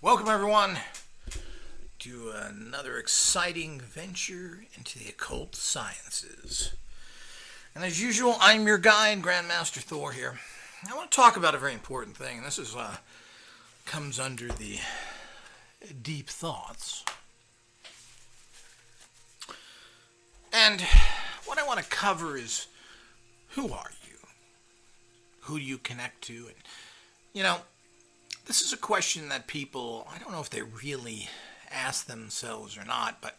Welcome, everyone, to another exciting venture into the occult sciences. And as usual, I'm your guide, Grandmaster Thor here. I want to talk about a very important thing, and this is comes under the deep thoughts. And what I want to cover is, who are you? Who do you connect to? And, this is a question that people, I don't know if they really ask themselves or not, but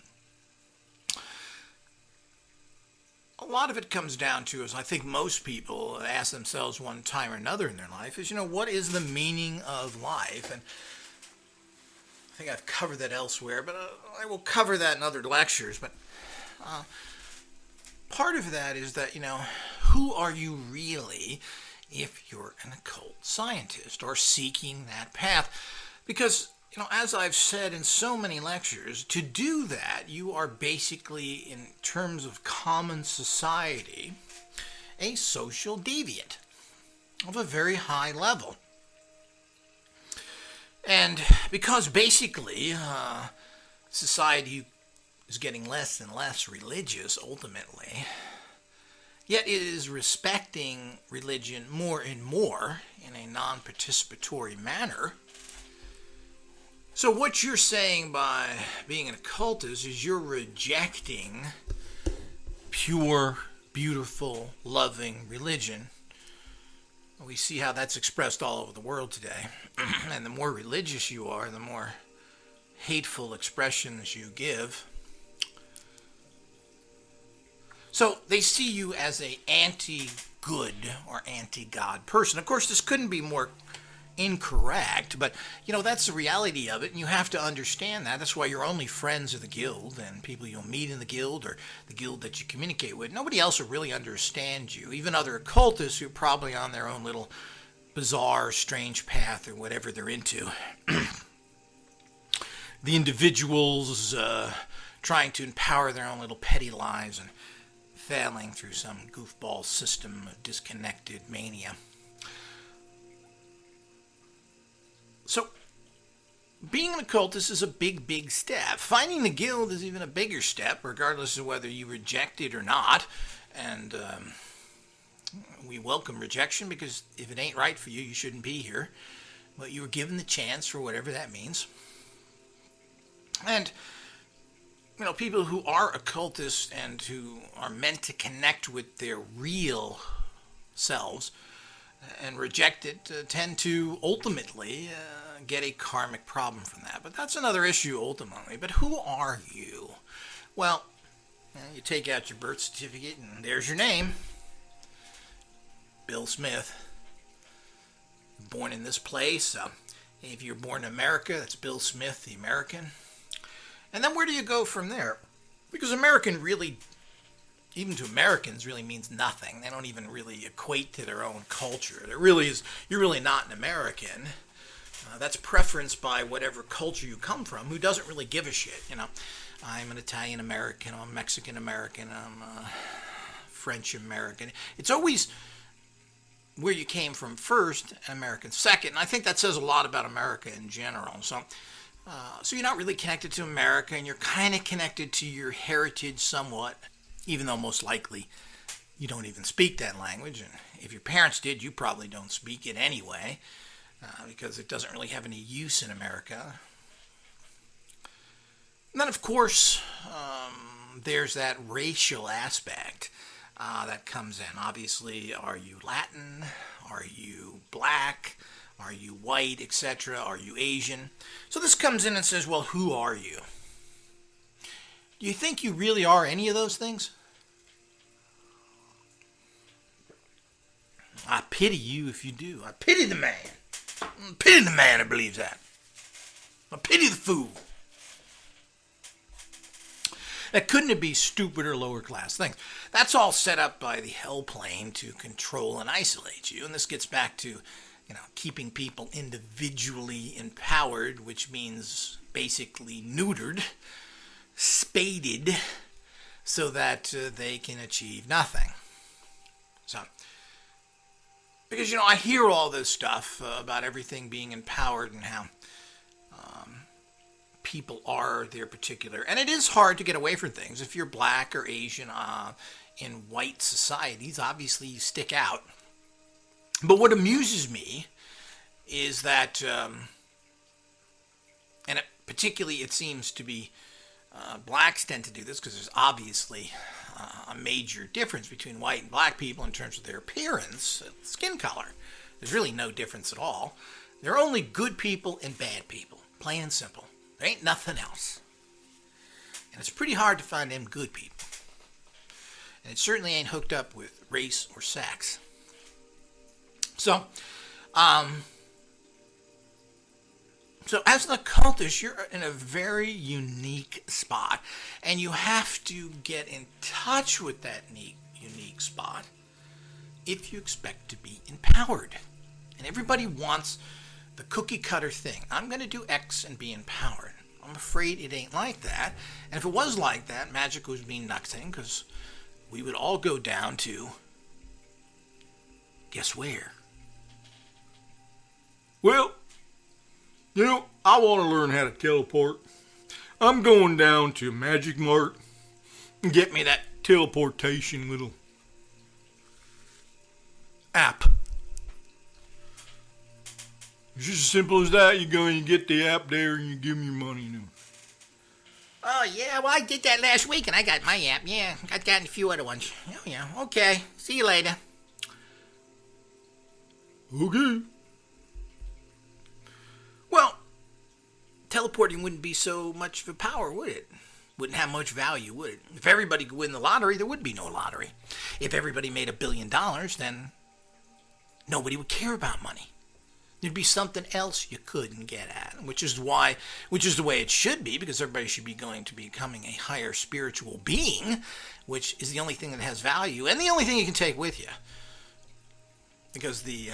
a lot of it comes down to, as I think most people ask themselves one time or another in their life, is, what is the meaning of life? And I think I've covered that elsewhere, but I will cover that in other lectures. But part of that is that, who are you really if you're an occult scientist or seeking that path? Because, as I've said in so many lectures, to do that, you are basically, in terms of common society, a social deviant of a very high level. And because basically society is getting less and less religious ultimately, yet it is respecting religion more and more in a non-participatory manner. So what you're saying by being an occultist is you're rejecting pure, beautiful, loving religion. We see how that's expressed all over the world today. And the more religious you are, the more hateful expressions you give. So they see you as a anti-good or anti-God person. Of course, this couldn't be more incorrect, but that's the reality of it, and you have to understand that. That's why you're only friends of the guild and people you'll meet in the guild or the guild that you communicate with. Nobody else will really understand you, even other occultists who are probably on their own little bizarre, strange path or whatever they're into. The individuals trying to empower their own little petty lives and failing through some goofball system of disconnected mania. So, being an occultist is a big, big step. Finding the guild is even a bigger step, regardless of whether you reject it or not. And we welcome rejection, because if it ain't right for you, you shouldn't be here. But you were given the chance, for whatever that means. And people who are occultists and who are meant to connect with their real selves and reject it tend to ultimately get a karmic problem from that. But that's another issue ultimately. But who are you? Well, you take out your birth certificate and there's your name. Bill Smith. Born in this place. If you're born in America, that's Bill Smith, the American. And then where do you go from there? Because American really, even to Americans, really means nothing. They don't even really equate to their own culture. There really is, you're really not an American. That's preference by whatever culture you come from, who doesn't really give a shit. I'm an Italian American, I'm a Mexican American, I'm a French American. It's always where you came from first and American second. And I think that says a lot about America in general. So you're not really connected to America, and you're kind of connected to your heritage somewhat, even though most likely you don't even speak that language. And if your parents did, you probably don't speak it anyway, because it doesn't really have any use in America. And then, of course, there's that racial aspect that comes in. Obviously, are you Latin? Are you black? Are you white, etc.? Are you Asian? So this comes in and says, well, who are you? Do you think you really are any of those things? I pity you if you do. I pity the man. I pity the man who believes that. I pity the fool. That couldn't it be stupid or lower class things? That's all set up by the hell plane to control and isolate you. And this gets back to keeping people individually empowered, which means basically neutered, spaded, so that they can achieve nothing. So, because, I hear all this stuff about everything being empowered and how people are their particular, and it is hard to get away from things. If you're black or Asian in white societies, obviously you stick out. But what amuses me is that, and particularly it seems to be blacks tend to do this because there's obviously a major difference between white and black people in terms of their appearance, skin color. There's really no difference at all. There are only good people and bad people, plain and simple. There ain't nothing else. And it's pretty hard to find them good people. And it certainly ain't hooked up with race or sex. So as an occultist, you're in a very unique spot. And you have to get in touch with that unique spot if you expect to be empowered. And everybody wants the cookie cutter thing. I'm going to do X and be empowered. I'm afraid it ain't like that. And if it was like that, magic would mean nothing, because we would all go down to, guess where? Well, I want to learn how to teleport. I'm going down to Magic Mart and get me that teleportation little app. It's just as simple as that. You go and you get the app there and you give them your money. Oh, yeah, well, I did that last week and I got my app. Yeah, I've gotten a few other ones. Oh, yeah, okay. See you later. Okay. Well, teleporting wouldn't be so much of a power, would it? Wouldn't have much value, would it? If everybody could win the lottery, there would be no lottery. If everybody made $1 billion, then nobody would care about money. There'd be something else you couldn't get at, which is the way it should be, because everybody should be going to becoming a higher spiritual being, which is the only thing that has value and the only thing you can take with you. Because the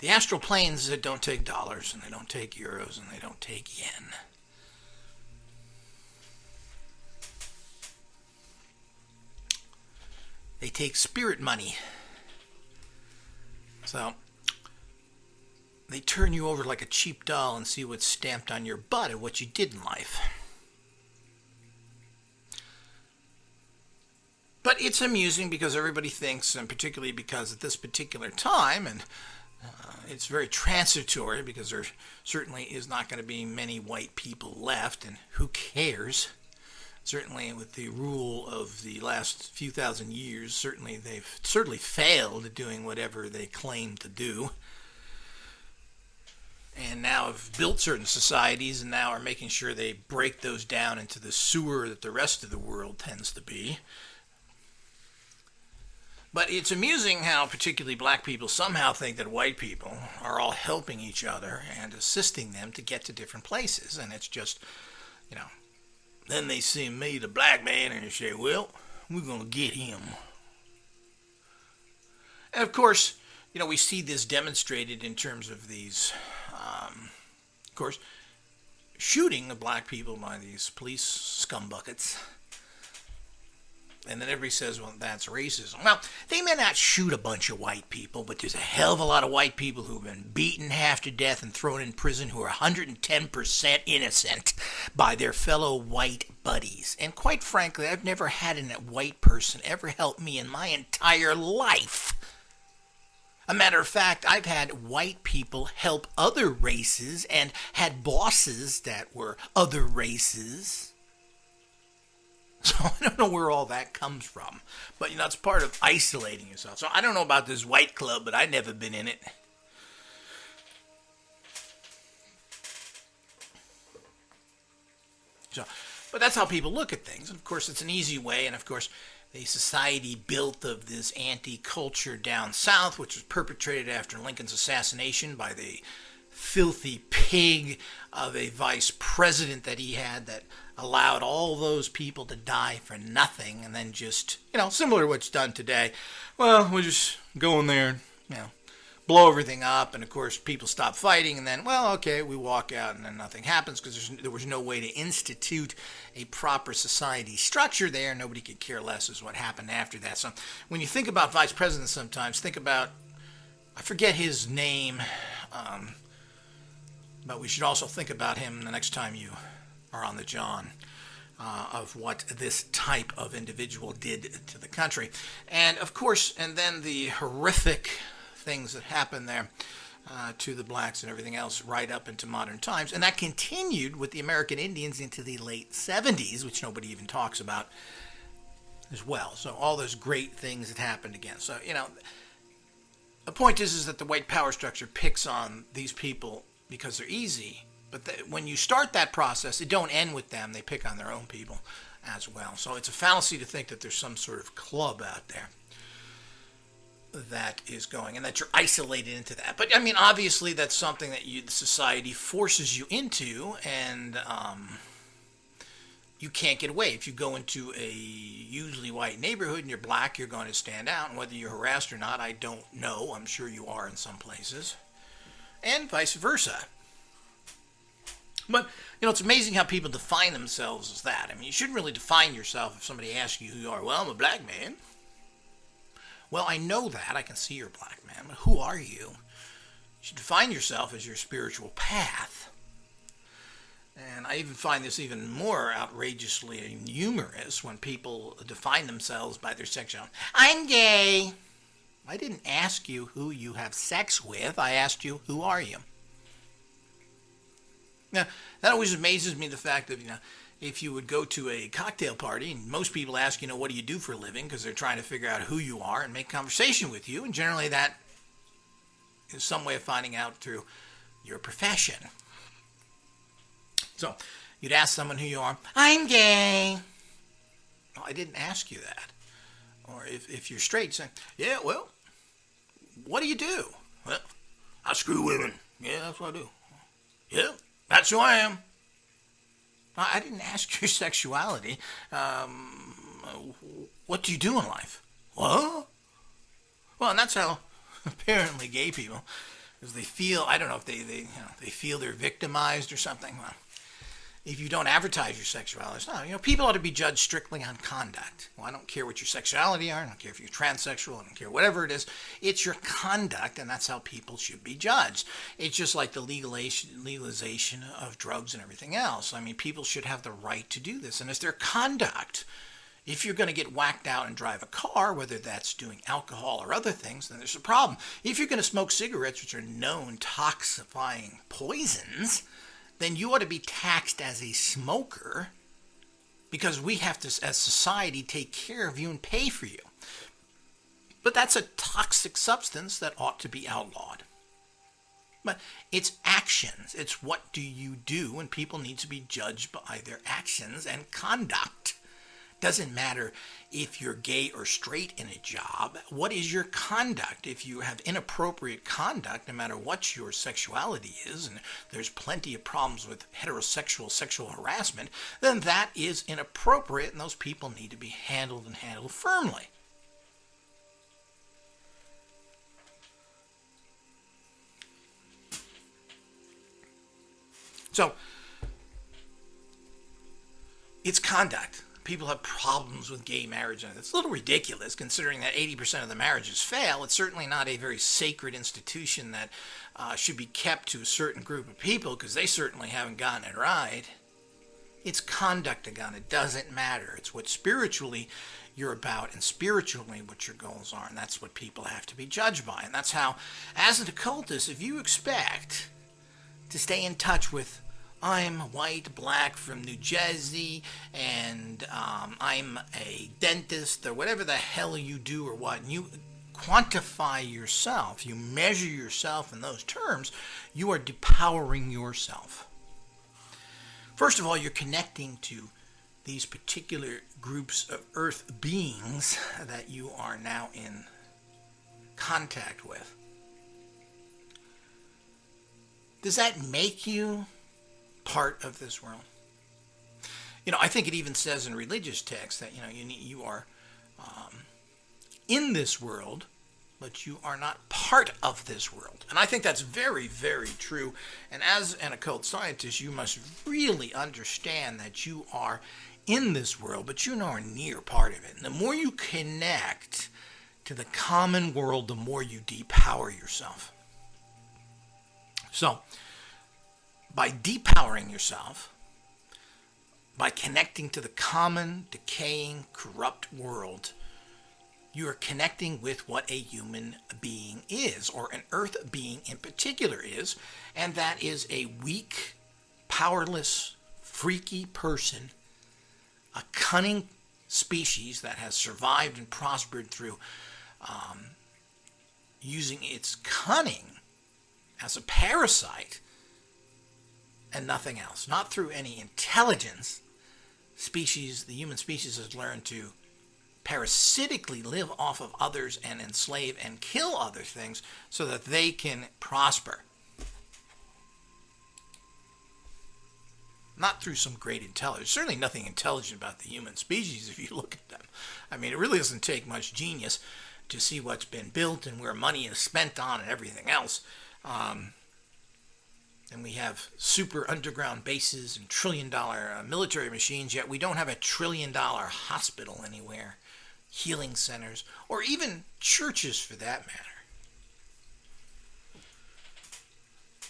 astral planes that don't take dollars, and they don't take euros, and they don't take yen. They take spirit money. So they turn you over like a cheap doll and see what's stamped on your butt and what you did in life. But it's amusing because everybody thinks, and particularly because at this particular time, and it's very transitory because there certainly is not going to be many white people left, and who cares? Certainly with the rule of the last few thousand years, certainly they've failed at doing whatever they claim to do. And now have built certain societies and now are making sure they break those down into the sewer that the rest of the world tends to be. But it's amusing how particularly black people somehow think that white people are all helping each other and assisting them to get to different places. And it's just, then they see me, the black man, and they say, well, we're going to get him. And of course, we see this demonstrated in terms of these, of course, shooting of black people by these police scumbuckets. And then everybody says, well, that's racism. Well, they may not shoot a bunch of white people, but there's a hell of a lot of white people who've been beaten half to death and thrown in prison who are 110% innocent by their fellow white buddies. And quite frankly, I've never had a white person ever help me in my entire life. A matter of fact, I've had white people help other races and had bosses that were other races. So I don't know where all that comes from. But, it's part of isolating yourself. So I don't know about this white club, but I've never been in it. But that's how people look at things. And of course, it's an easy way. And of course, the society built of this anti-culture down south, which was perpetrated after Lincoln's assassination by the filthy pig of a vice president that he had that allowed all those people to die for nothing, and then just, similar to what's done today. Well, we'll just go in there, blow everything up, and of course people stop fighting, and then, well, okay, we walk out, and then nothing happens because there was no way to institute a proper society structure there. Nobody could care less as what happened after that. So when you think about vice presidents sometimes, think about, I forget his name, but we should also think about him the next time you are on the john of what this type of individual did to the country. And of course, and then the horrific things that happened there to the blacks and everything else right up into modern times. And that continued with the American Indians into the late 70s, which nobody even talks about as well. So all those great things that happened again. So, the point is that the white power structure picks on these people because they're easy. But when you start that process, it don't end with them. They pick on their own people as well. So it's a fallacy to think that there's some sort of club out there that is going and that you're isolated into that. But I mean, obviously that's something that society forces you into, and you can't get away. If you go into a usually white neighborhood and you're black, you're going to stand out. And whether you're harassed or not, I don't know. I'm sure you are in some places. And vice versa. But, it's amazing how people define themselves as that. I mean, you shouldn't really define yourself if somebody asks you who you are. Well, I'm a black man. Well, I know that. I can see you're a black man. But who are you? You should define yourself as your spiritual path. And I even find this even more outrageously humorous when people define themselves by their sexuality. I'm gay. I didn't ask you who you have sex with. I asked you, who are you? Now, that always amazes me, the fact that, if you would go to a cocktail party and most people ask, what do you do for a living? Because they're trying to figure out who you are and make conversation with you. And generally that is some way of finding out through your profession. So you'd ask someone who you are. I'm gay. Well, I didn't ask you that. Or if you're straight, say, yeah, well, what do you do? Well, I screw women. Yeah, that's what I do. Yeah, that's who I am. I didn't ask your sexuality. What do you do in life? What? Well, and that's how apparently gay people, because they feel, I don't know if they feel they're victimized or something. Well, if you don't advertise your sexuality, no, people ought to be judged strictly on conduct. Well, I don't care what your sexuality are. I don't care if you're transsexual. I don't care whatever it is. It's your conduct, and that's how people should be judged. It's just like the legalization of drugs and everything else. I mean, people should have the right to do this, and it's their conduct. If you're going to get whacked out and drive a car, whether that's doing alcohol or other things, then there's a problem. If you're going to smoke cigarettes, which are known toxifying poisons, then you ought to be taxed as a smoker, because we have to, as society, take care of you and pay for you. But that's a toxic substance that ought to be outlawed. But it's actions. It's what do you do, and people need to be judged by their actions and conduct. Doesn't matter if you're gay or straight in a job. What is your conduct? If you have inappropriate conduct, no matter what your sexuality is, and there's plenty of problems with heterosexual sexual harassment, then that is inappropriate, and those people need to be handled and handled firmly. So, it's conduct. People have problems with gay marriage, and it's a little ridiculous considering that 80% of the marriages fail. It's certainly not a very sacred institution that should be kept to a certain group of people, because they certainly haven't gotten it right. It's conduct again. It doesn't matter. It's what spiritually you're about, and spiritually what your goals are, and that's what people have to be judged by. And that's how, as an occultist, if you expect to stay in touch with, I'm white, black, from New Jersey, and I'm a dentist, or whatever the hell you do or what, and you quantify yourself, you measure yourself in those terms, you are depowering yourself. First of all, you're connecting to these particular groups of earth beings that you are now in contact with. Does that make you part of this world? I think it even says in religious texts that you are in this world, but you are not part of this world. And I think that's very, very true. And as an occult scientist, you must really understand that you are in this world, but you're nowhere near part of it. And the more you connect to the common world, the more you depower yourself. So, by depowering yourself, by connecting to the common, decaying, corrupt world, you are connecting with what a human being is, or an earth being in particular is, and that is a weak, powerless, freaky person, a cunning species that has survived and prospered through using its cunning as a parasite and nothing else. Not through any intelligence. The human species has learned to parasitically live off of others and enslave and kill other things so that they can prosper. Not through some great intelligence. Certainly nothing intelligent about the human species if you look at them. I mean, it really doesn't take much genius to see what's been built and where money is spent on and everything else. And we have super underground bases and trillion-dollar military machines, yet we don't have a trillion-dollar hospital anywhere, healing centers, or even churches for that matter.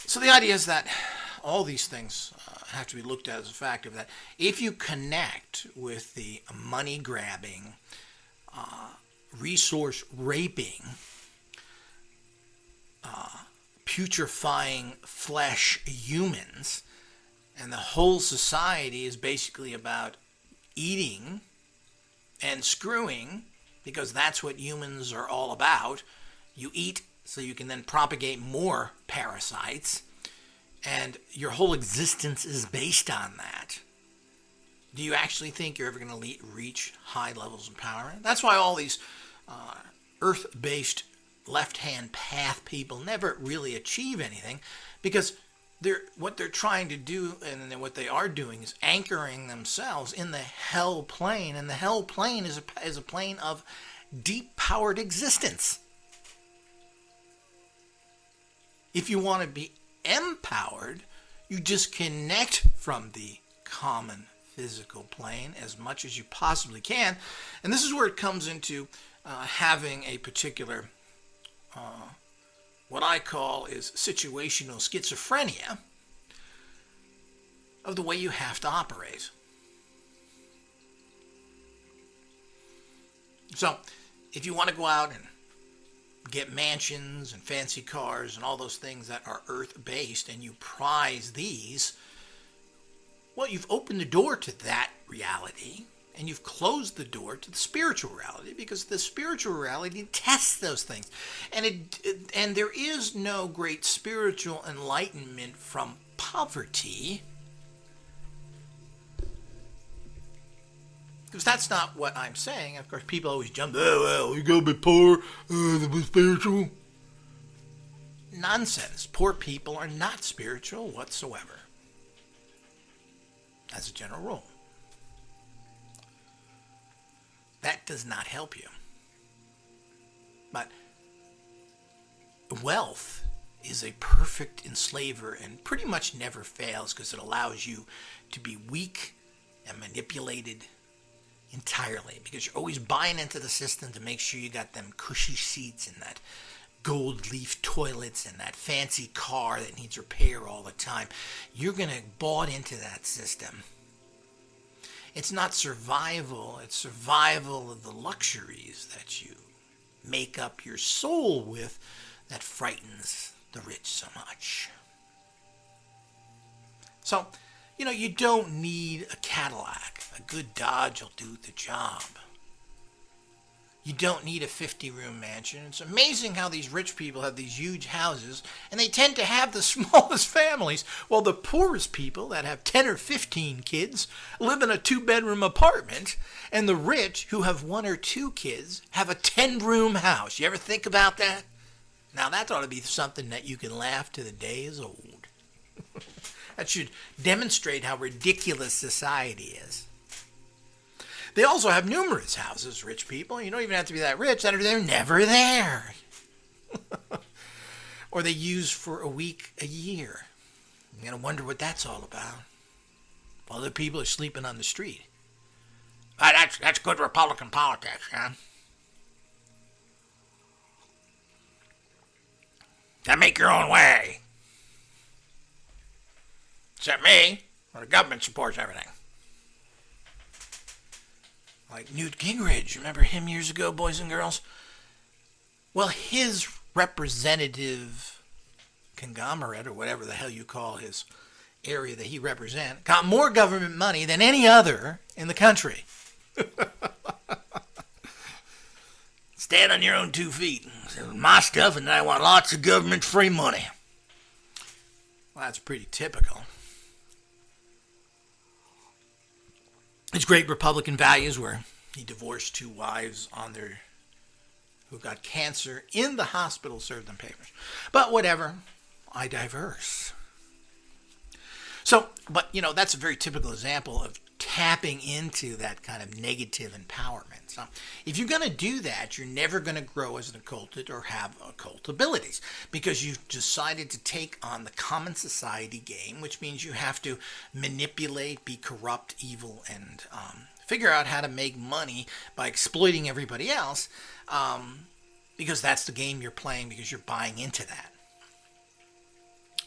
So the idea is that all these things have to be looked at as a factor that if you connect with the money-grabbing, resource-raping, putrefying flesh humans, and the whole society is basically about eating and screwing, because that's what humans are all about. You eat so you can then propagate more parasites, and your whole existence is based on that. Do you actually think you're ever going to reach high levels of power? That's why all these earth-based left-hand path people never really achieve anything, because what they're trying to do and what they are doing is anchoring themselves in the hell plane, and the hell plane is a plane of deep-powered existence. If you want to be empowered, you disconnect from the common physical plane as much as you possibly can, and this is where it comes into having a particular what I call is situational schizophrenia of the way you have to operate. So, if you want to go out and get mansions and fancy cars and all those things that are earth-based and you prize these, well, you've opened the door to that reality, and you've closed the door to the spiritual reality, because the spiritual reality tests those things. And there is no great spiritual enlightenment from poverty, because that's not what I'm saying. Of course, people always jump, oh, well, you gotta be poor to be spiritual. Nonsense. Poor people are not spiritual whatsoever, as a general rule. That does not help you. But wealth is a perfect enslaver and pretty much never fails, because it allows you to be weak and manipulated entirely, because you're always buying into the system to make sure you got them cushy seats and that gold leaf toilets and that fancy car that needs repair all the time. You're going to bought into that system. It's not survival, it's survival of the luxuries that you make up your soul with that frightens the rich so much. So, you don't need a Cadillac. A good Dodge will do the job. You don't need a 50-room mansion. It's amazing how these rich people have these huge houses, and they tend to have the smallest families, while the poorest people that have 10 or 15 kids live in a 2-bedroom apartment, and the rich who have 1 or 2 kids have a 10-room house. You ever think about that? Now that ought to be something that you can laugh to the day is old. That should demonstrate how ridiculous society is. They also have numerous houses, rich people. You don't even have to be that rich. They're never there. Or they use for a week, a year. You're going to wonder what that's all about. Other people are sleeping on the street. That's good Republican politics, huh? That make your own way. Except me, well, the government supports everything. Like Newt Gingrich, remember him years ago, boys and girls? Well, his representative conglomerate, or whatever the hell you call his area that he represents, got more government money than any other in the country. Stand on your own 2 feet. My stuff, and I want lots of government free money. Well, that's pretty typical. His great Republican values were he divorced 2 wives who got cancer in the hospital, served them papers. But whatever, I diverse. So, but that's a very typical example of tapping into that kind of negative empowerment. So if you're going to do that, you're never going to grow as an occultist or have occult abilities, because you've decided to take on the common society game, which means you have to manipulate, be corrupt, evil, and figure out how to make money by exploiting everybody else, because that's the game you're playing, because you're buying into that.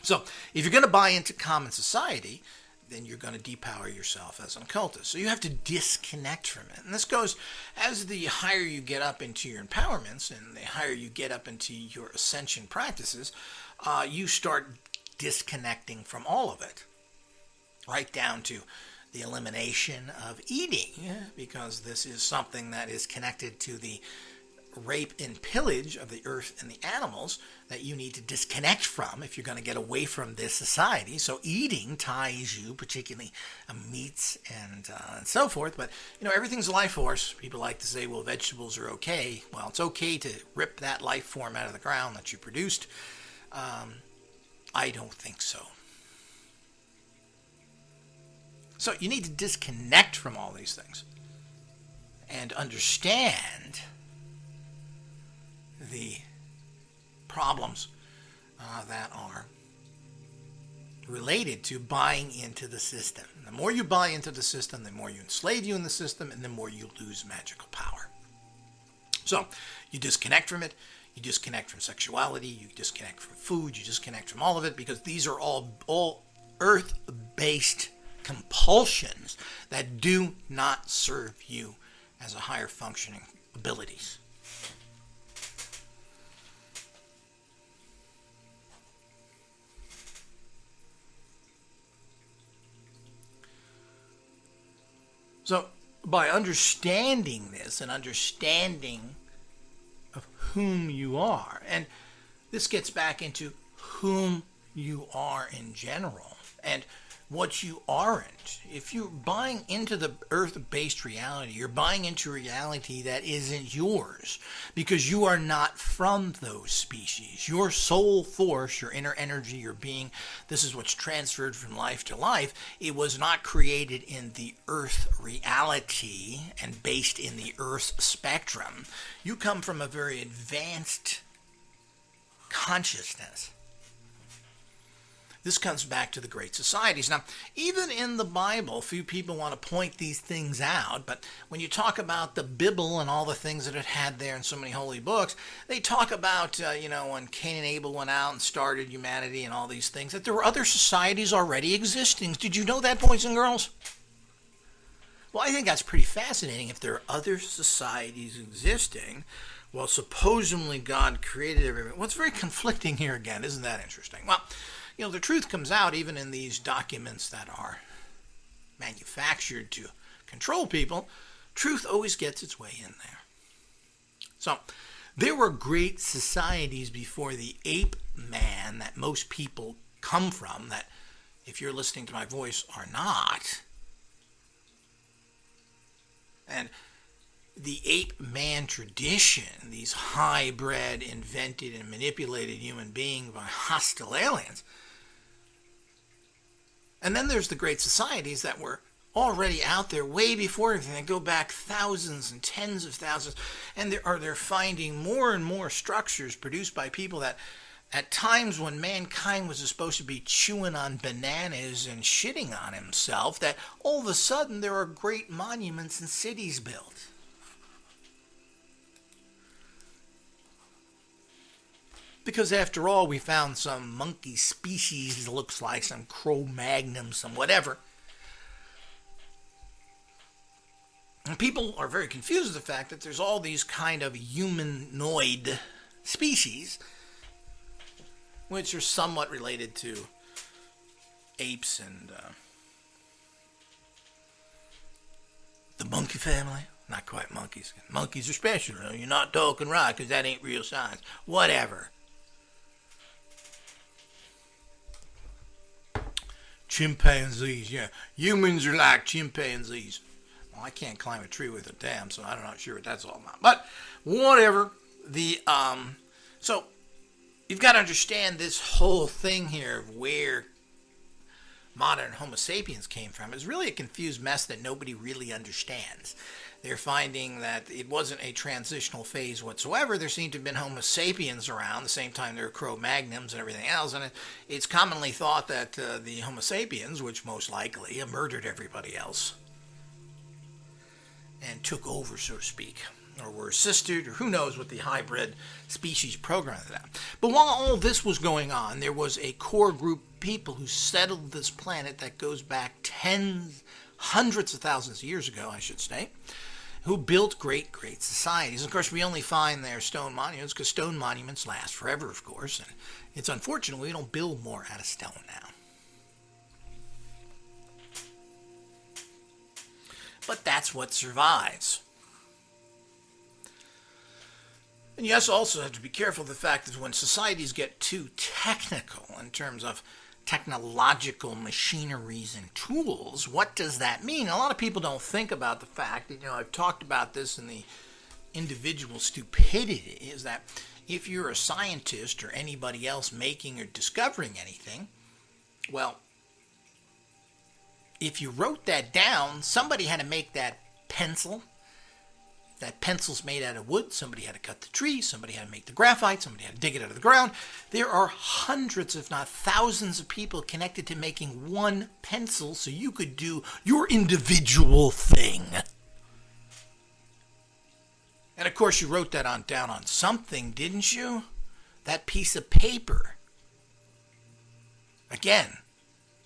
So if you're going to buy into common society, then you're going to depower yourself as an occultist. So you have to disconnect from it. And this goes as the higher you get up into your empowerments and the higher you get up into your ascension practices, you start disconnecting from all of it, right down to the elimination of eating, because this is something that is connected to the rape and pillage of the earth and the animals that you need to disconnect from if you're going to get away from this society. So eating ties you, particularly meats and so forth. But everything's a life force. People like to say, well, vegetables are okay. Well, it's okay to rip that life form out of the ground that you produced. I don't think so. So you need to disconnect from all these things and understand the problems that are related to buying into the system. The more you buy into the system, the more you enslave you in the system, and the more you lose magical power. So you disconnect from it. You disconnect from sexuality. You disconnect from food. You disconnect from all of it, because these are all earth-based compulsions that do not serve you as a higher functioning abilities. So by understanding this and understanding of whom you are, and this gets back into whom you are in general and what you aren't. If you're buying into the earth-based reality, you're buying into reality that isn't yours, because you are not from those species. Your soul force, your inner energy, your being, this is what's transferred from life to life. It was not created in the earth reality and based in the earth spectrum. You come from a very advanced consciousness. This comes back to the great societies. Now, even in the Bible, few people want to point these things out, but when you talk about the Bible and all the things that it had there in so many holy books, they talk about, when Cain and Abel went out and started humanity and all these things, that there were other societies already existing. Did you know that, boys and girls? Well, I think that's pretty fascinating. If there are other societies existing, well, supposedly God created everything. Well, it's very conflicting here again. Isn't that interesting? Well, the truth comes out even in these documents that are manufactured to control people. Truth always gets its way in there. So there were great societies before the ape man that most people come from, that if you're listening to my voice are not. And the ape man tradition, these hybrid, invented, and manipulated human beings by hostile aliens. And then there's the great societies that were already out there way before everything. They go back thousands and tens of thousands, and they're finding more and more structures produced by people that at times when mankind was supposed to be chewing on bananas and shitting on himself, that all of a sudden there are great monuments and cities built. Because after all, we found some monkey species that looks like some Cro-Magnon, some whatever. And people are very confused with the fact that there's all these kind of humanoid species which are somewhat related to apes and the monkey family. Not quite monkeys. Monkeys are special. You're not talking right because that ain't real science. Whatever. Chimpanzees, yeah. Humans are like chimpanzees. Well, I can't climb a tree with a dam, so I'm not sure what that's all about. But whatever. So you've got to understand this whole thing here of where modern Homo sapiens came from is really a confused mess that nobody really understands. They're finding that it wasn't a transitional phase whatsoever. There seemed to have been Homo sapiens around the same time there were Cro-Magnons and everything else, and it's commonly thought that the Homo sapiens, which most likely murdered everybody else and took over, so to speak, or were assisted, or who knows what the hybrid species program is that. But while all this was going on, there was a core group of people who settled this planet that goes back hundreds of thousands of years ago, I should say, who built great societies. Of course, we only find their stone monuments because stone monuments last forever, of course, and it's unfortunate we don't build more out of stone now. But that's what survives. And you also have to be careful of the fact that when societies get too technical in terms of technological machineries and tools, what does that mean? A lot of people don't think about the fact that, I've talked about this in the individual stupidity, is that if you're a scientist or anybody else making or discovering anything, well, if you wrote that down, somebody had to make that pencil. That pencil's made out of wood. Somebody had to cut the tree. Somebody had to make the graphite. Somebody had to dig it out of the ground. There are hundreds, if not thousands, of people connected to making one pencil so you could do your individual thing. And of course, you wrote that down on something, didn't you? That piece of paper. Again,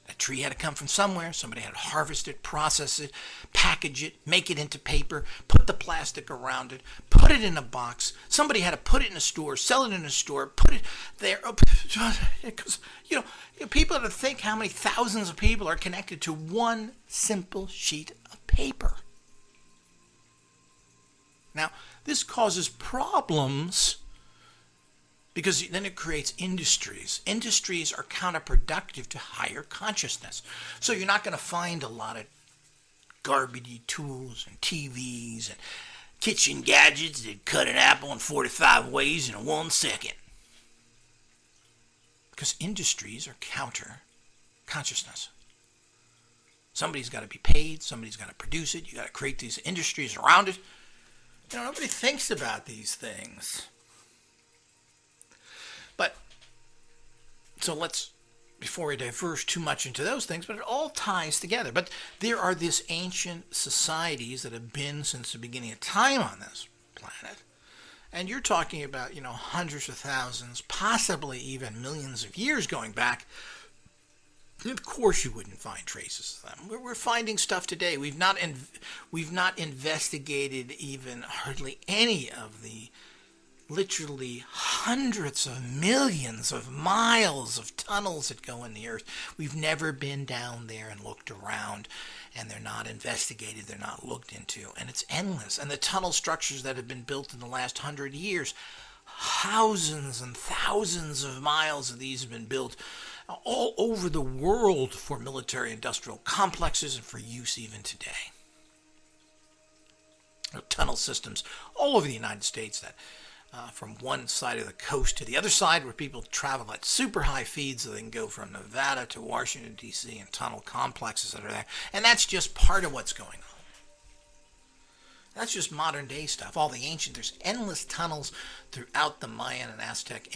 that tree had to come from somewhere. Somebody had to harvest it, process it, package it, make it into paper, put the plastic around it, put it in a box. Somebody had to put it in a store, sell it in a store, put it there. Because, people have to think how many thousands of people are connected to one simple sheet of paper. Now, this causes problems because then it creates industries. Industries are counterproductive to higher consciousness. So you're not going to find a lot of garbagey tools and TVs and kitchen gadgets that cut an apple in 45 ways in 1 second. Because industries are counter consciousness. Somebody's got to be paid. Somebody's got to produce it. You got to create these industries around it. Nobody thinks about these things. But, so before we diverge too much into those things, but it all ties together. But there are these ancient societies that have been since the beginning of time on this planet. And you're talking about, hundreds of thousands, possibly even millions of years going back. Of course you wouldn't find traces of them. We're finding stuff today. We've not investigated even hardly any of the literally hundreds of millions of miles of tunnels that go in the earth. We've never been down there and looked around, and they're not investigated, they're not looked into, and it's endless. And the tunnel structures that have been built in the last 100 years, thousands and thousands of miles of these have been built all over the world for military industrial complexes and for use even today. Tunnel systems all over the United States that from one side of the coast to the other side, where people travel at super high speeds so they can go from Nevada to Washington, D.C. and tunnel complexes that are there. And that's just part of what's going on. That's just modern day stuff. All the ancient, there's endless tunnels throughout the Mayan and Aztec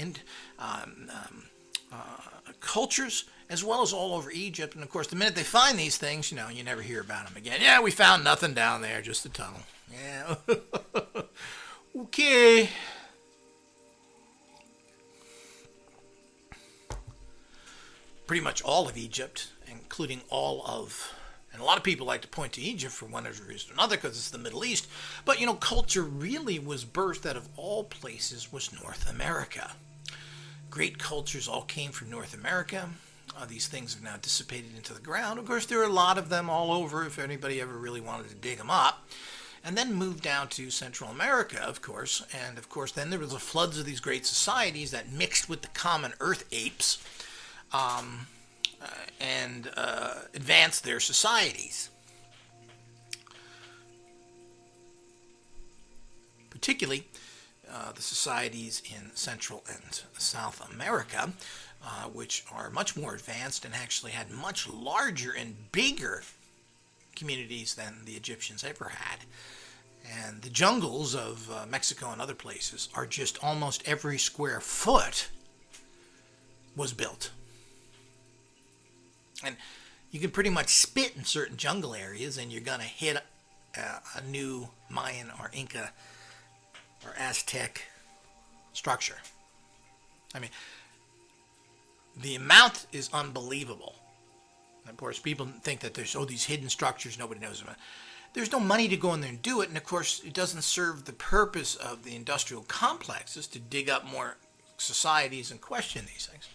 cultures, as well as all over Egypt. And of course, the minute they find these things, you never hear about them again. Yeah, we found nothing down there, just a tunnel. Yeah. Okay. Pretty much all of Egypt, including all of And a lot of people like to point to Egypt for one reason or another because it's the Middle East. But, culture really was birthed out of all places was North America. Great cultures all came from North America. These things have now dissipated into the ground. Of course, there are a lot of them all over if anybody ever really wanted to dig them up. And then moved down to Central America, of course. And, of course, then there was the floods of these great societies that mixed with the common earth apes. And advance their societies. Particularly the societies in Central and South America, which are much more advanced and actually had much larger and bigger communities than the Egyptians ever had. And the jungles of Mexico and other places are just almost every square foot was built. And you can pretty much spit in certain jungle areas and you're going to hit a new Mayan or Inca or Aztec structure. I mean, the amount is unbelievable. And of course, people think that there's these hidden structures nobody knows about. There's no money to go in there and do it. And of course, it doesn't serve the purpose of the industrial complexes to dig up more societies and question these things.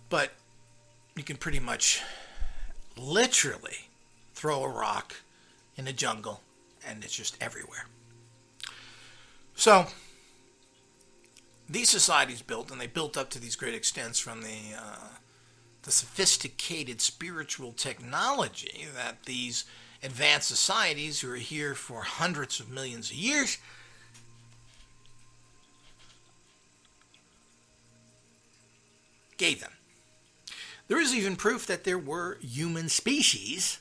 But you can pretty much literally throw a rock in the jungle and it's just everywhere. So these societies built, and they built up to these great extents from the sophisticated spiritual technology that these advanced societies who are here for hundreds of millions of years gave them. There is even proof that there were human species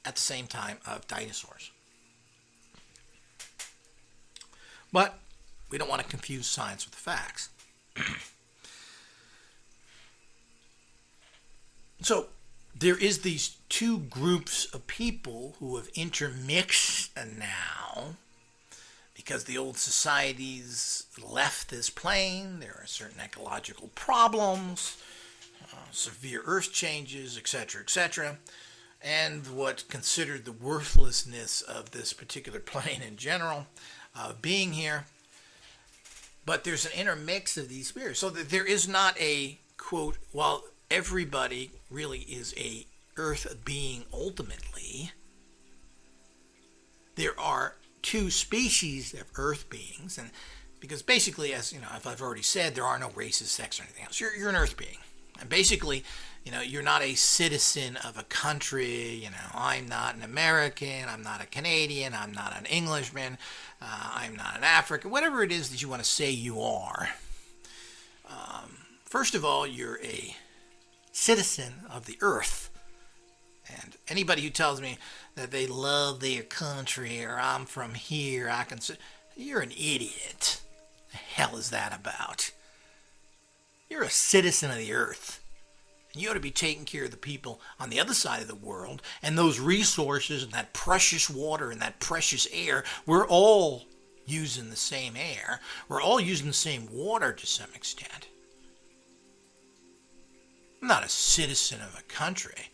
at the same time of dinosaurs. But we don't want to confuse science with facts. So there is these two groups of people who have intermixed now because the old societies left this plane. There are certain ecological problems, severe earth changes, etc., etc., and what considered the worthlessness of this particular plane in general being here. But there's an intermix of these spirits, so that there is not a, quote, while everybody really is a earth being ultimately, there are two species of earth beings, and because basically, as I've already said, there are no races, sex, or anything else. You're an earth being. And basically, you're not a citizen of a country. I'm not an American. I'm not a Canadian. I'm not an Englishman. I'm not an African. Whatever it is that you want to say you are. First of all, you're a citizen of the earth. And anybody who tells me that they love their country or I'm from here, you're an idiot. The hell is that about? You're a citizen of the earth. And you ought to be taking care of the people on the other side of the world and those resources and that precious water and that precious air. We're all using the same air. We're all using the same water to some extent. I'm not a citizen of a country.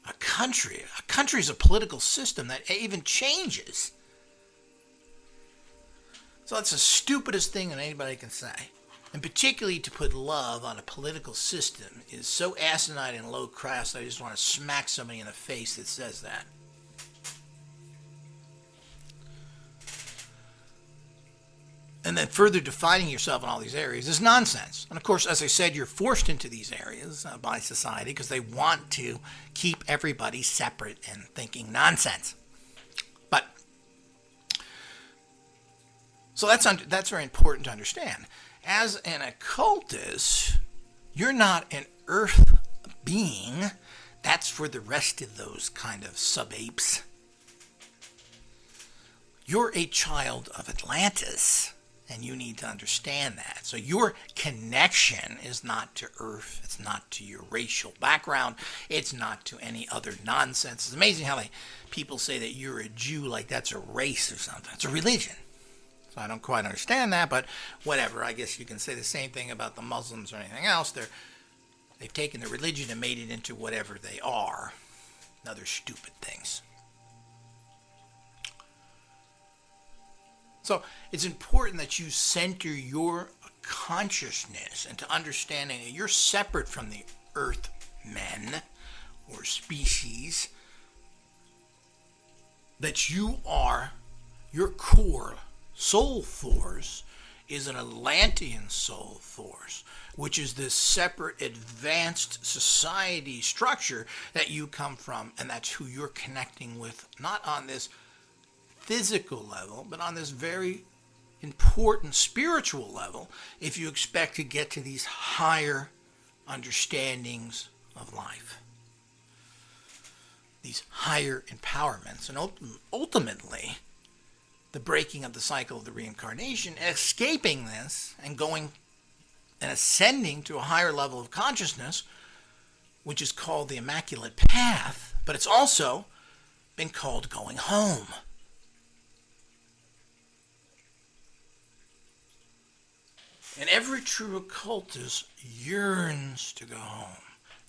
A country is a political system that even changes. So that's the stupidest thing that anybody can say. And particularly to put love on a political system is so asinine and low class that I just want to smack somebody in the face that says that. And then further defining yourself in all these areas is nonsense. And of course, as I said, you're forced into these areas by society because they want to keep everybody separate and thinking nonsense. But so that's very important to understand. As an occultist, you're not an earth being. That's for the rest of those kind of sub-apes. You're a child of Atlantis, and you need to understand that. So your connection is not to Earth. It's not to your racial background. It's not to any other nonsense. It's amazing how people say that you're a Jew like that's a race or something. It's a religion. So I don't quite understand that, but whatever. I guess you can say the same thing about the Muslims or anything else. They've taken the religion and made it into whatever they are. Other stupid things. So it's important that you center your consciousness into understanding that you're separate from the earth men or species, that you are, your core soul force is an Atlantean soul force, which is this separate advanced society structure that you come from, and that's who you're connecting with, not on this physical level, but on this very important spiritual level, if you expect to get to these higher understandings of life, these higher empowerments, and ultimately the breaking of the cycle of the reincarnation, escaping this and going and ascending to a higher level of consciousness, which is called the Immaculate Path, but it's also been called going home. And every true occultist yearns to go home,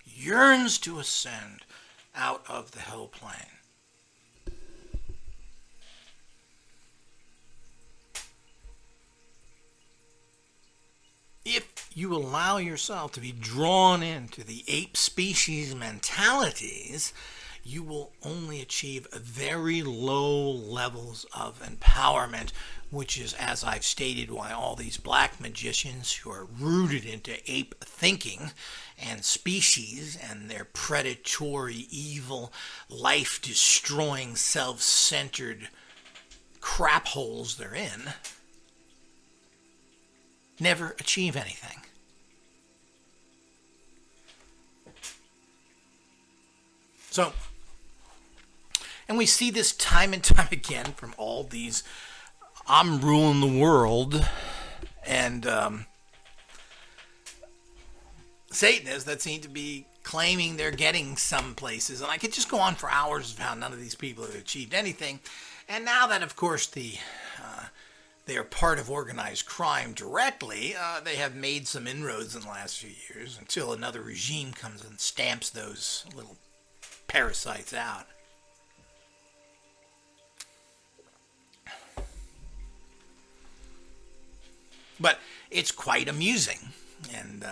yearns to ascend out of the hell plane. If you allow yourself to be drawn into the ape species mentalities, you will only achieve very low levels of empowerment, which is, as I've stated, why all these black magicians who are rooted into ape thinking and species and their predatory, evil, life-destroying, self-centered crap holes they're in, never achieve anything. So, and we see this time and time again from all these I'm ruling the world and Satanists that seem to be claiming they're getting some places. And I could just go on for hours of how none of these people have achieved anything. And now that, of course, they are part of organized crime directly, they have made some inroads in the last few years until another regime comes and stamps those little parasites out. But it's quite amusing. And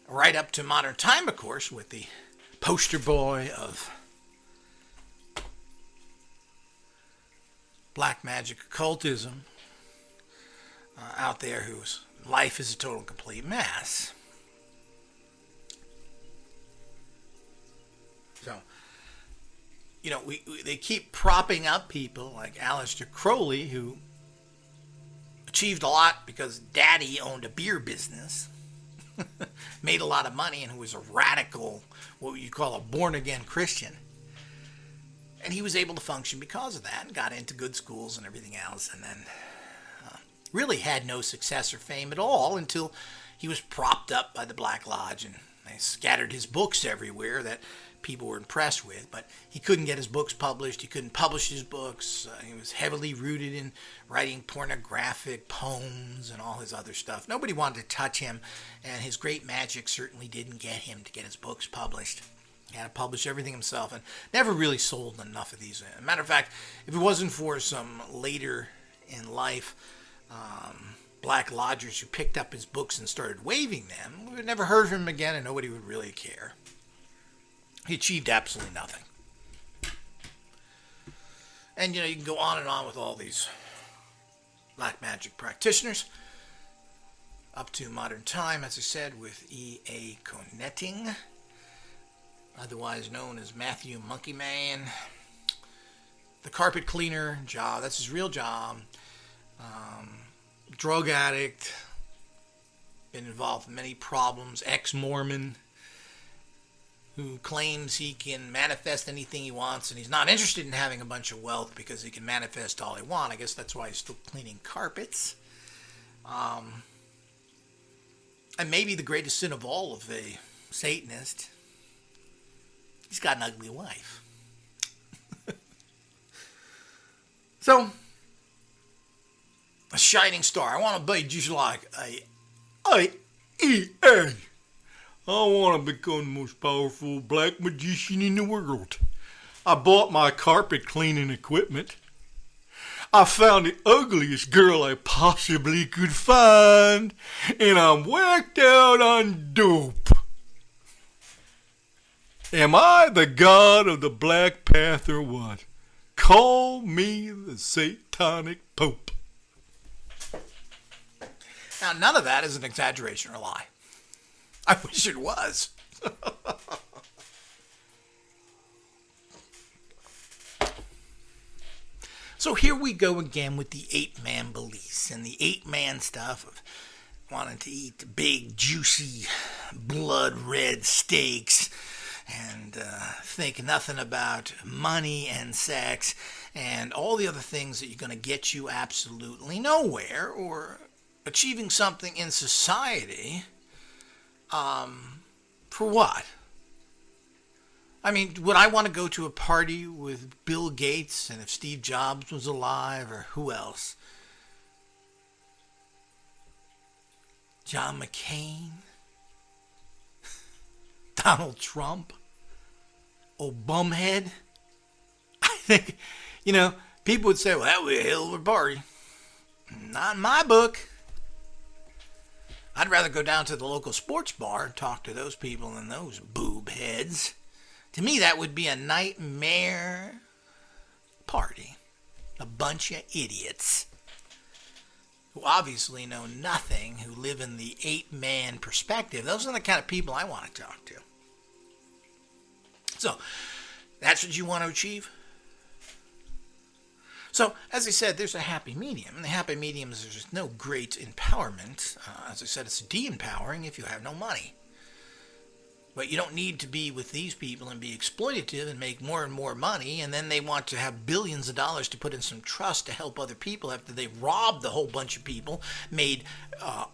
right up to modern time, of course, with the poster boy of black magic occultism out there whose life is a total complete mess. So, you know, they keep propping up people like Aleister Crowley, who achieved a lot because daddy owned a beer business, made a lot of money, and who was a radical, what you call a born-again Christian. And he was able to function because of that and got into good schools and everything else, and then really had no success or fame at all until he was propped up by the Black Lodge, and they scattered his books everywhere that people were impressed with, but he couldn't get his books published. He couldn't publish his books. He was heavily rooted in writing pornographic poems and all his other stuff. Nobody wanted to touch him, and his great magic certainly didn't get him to get his books published. He had to publish everything himself and never really sold enough of these. As a matter of fact, if it wasn't for some later in life Black Lodgers who picked up his books and started waving them, we would never heard from him again, and nobody would really care. He achieved absolutely nothing. And, you know, you can go on and on with all these black magic practitioners up to modern time, as I said, with E.A. Koetting, otherwise known as Matthew Monkey Man, the carpet cleaner job. That's his real job. Drug addict, been involved in many problems, ex-Mormon, who claims he can manifest anything he wants, and he's not interested in having a bunch of wealth because he can manifest all he wants. I guess that's why he's still cleaning carpets. And maybe the greatest sin of all of a Satanist, he's got an ugly wife. So, a shining star. I want to be just like A. I want to become the most powerful black magician in the world. I bought my carpet cleaning equipment. I found the ugliest girl I possibly could find, and I'm whacked out on dope. Am I the god of the Black Path or what? Call me the satanic pope. Now, none of that is an exaggeration or a lie. I wish it was. So here we go again with the 8-man beliefs and the 8-man stuff of wanting to eat big, juicy, blood-red steaks and think nothing about money and sex and all the other things that you're going to get you absolutely nowhere, or achieving something in society. For what? I mean, would I want to go to a party with Bill Gates and if Steve Jobs was alive, or who else? John McCain? Donald Trump? Old bumhead? I think, people would say, well, that would be a hell of a party. Not in my book. I'd rather go down to the local sports bar and talk to those people than those boob heads. To me, that would be a nightmare party. A bunch of idiots who obviously know nothing, who live in the 8-man perspective. Those are the kind of people I want to talk to. So, that's what you want to achieve? So, as I said, there's a happy medium. And the happy medium is there's no great empowerment. As I said, it's de-empowering if you have no money. But you don't need to be with these people and be exploitative and make more and more money, and then they want to have billions of dollars to put in some trust to help other people after they robbed a whole bunch of people, made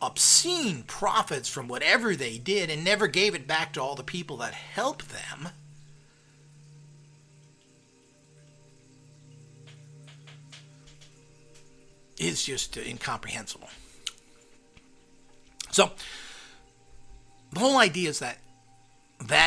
obscene profits from whatever they did, and never gave it back to all the people that helped them. Is just incomprehensible. So, the whole idea is that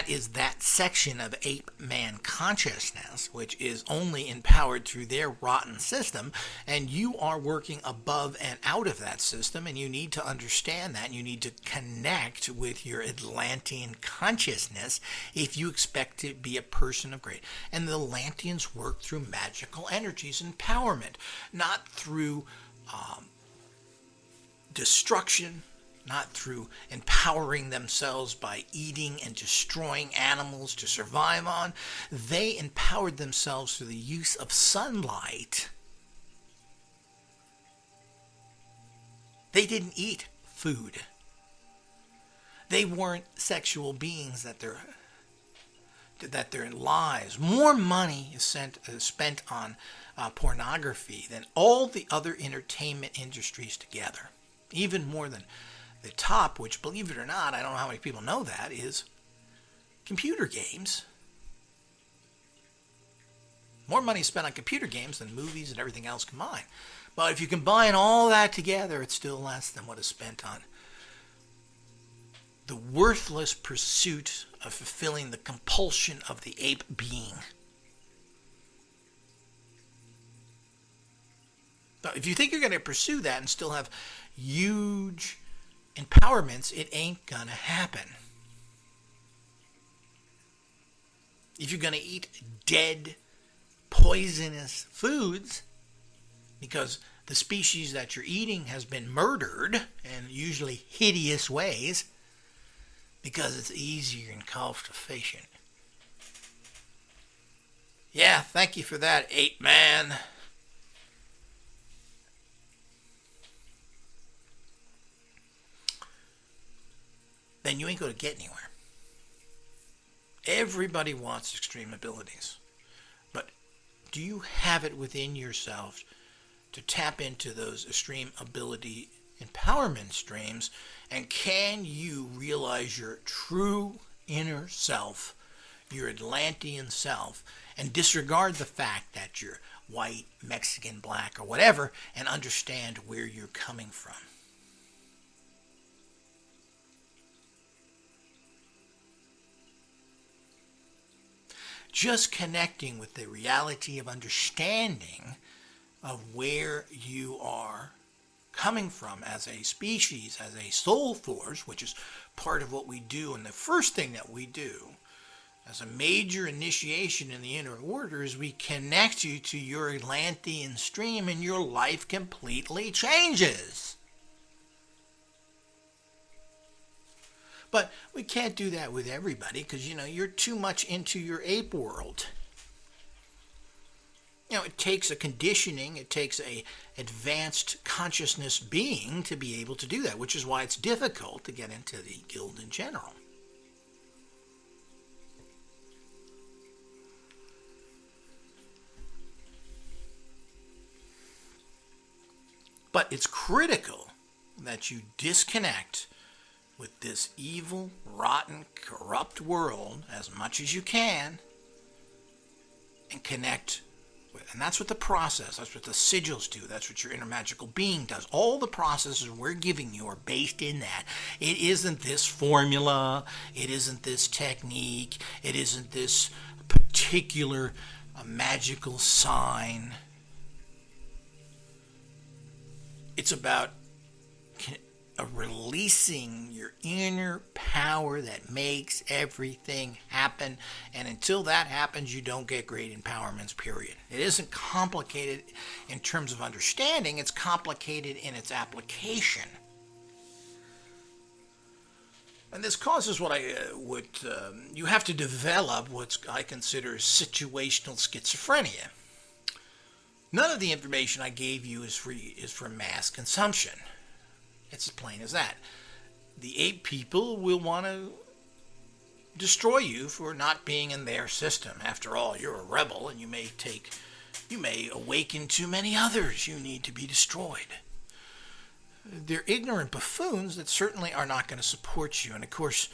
is that section of 8-man consciousness, which is only empowered through their rotten system, and you are working above and out of that system, and you need to understand that, and you need to connect with your Atlantean consciousness if you expect to be a person of great. And the Atlanteans work through magical energies, empowerment, not through destruction, not through empowering themselves by eating and destroying animals to survive on. They empowered themselves through the use of sunlight. They didn't eat food. They weren't sexual beings that their lives. More money is spent on pornography than all the other entertainment industries together. Even more than the top, which, believe it or not, I don't know how many people know that, is computer games. More money is spent on computer games than movies and everything else combined. But if you combine all that together, it's still less than what is spent on the worthless pursuit of fulfilling the compulsion of the ape being. But if you think you're going to pursue that and still have huge empowerments, it ain't gonna happen. If you're gonna eat dead, poisonous foods, because the species that you're eating has been murdered in usually hideous ways, because it's easier and cost efficient. Yeah, thank you for that, 8-man. Then you ain't going to get anywhere. Everybody wants extreme abilities. But do you have it within yourself to tap into those extreme ability empowerment streams? And can you realize your true inner self, your Atlantean self, and disregard the fact that you're white, Mexican, black, or whatever, and understand where you're coming from. Just connecting with the reality of understanding of where you are coming from as a species, as a soul force, which is part of what we do. And the first thing that we do as a major initiation in the inner order is we connect you to your Atlantean stream, and your life completely changes. But we can't do that with everybody because, you're too much into your ape world. It takes a conditioning, it takes a advanced consciousness being to be able to do that, which is why it's difficult to get into the guild in general. But it's critical that you disconnect with this evil, rotten, corrupt world as much as you can and connect with. And that's what the process, that's what the sigils do, that's what your inner magical being does. All the processes we're giving you are based in that. It isn't this formula, it isn't this technique, it isn't this particular magical sign. It's about releasing your inner power that makes everything happen. And until that happens, you don't get great empowerments, period. It isn't complicated in terms of understanding. It's complicated in its application. And this causes what you have to develop what I consider situational schizophrenia. None of the information I gave you is for mass consumption. It's as plain as that. The ape people will want to destroy you for not being in their system. After all, you're a rebel, and you may awaken too many others. You need to be destroyed. They're ignorant buffoons that certainly are not going to support you. And of course,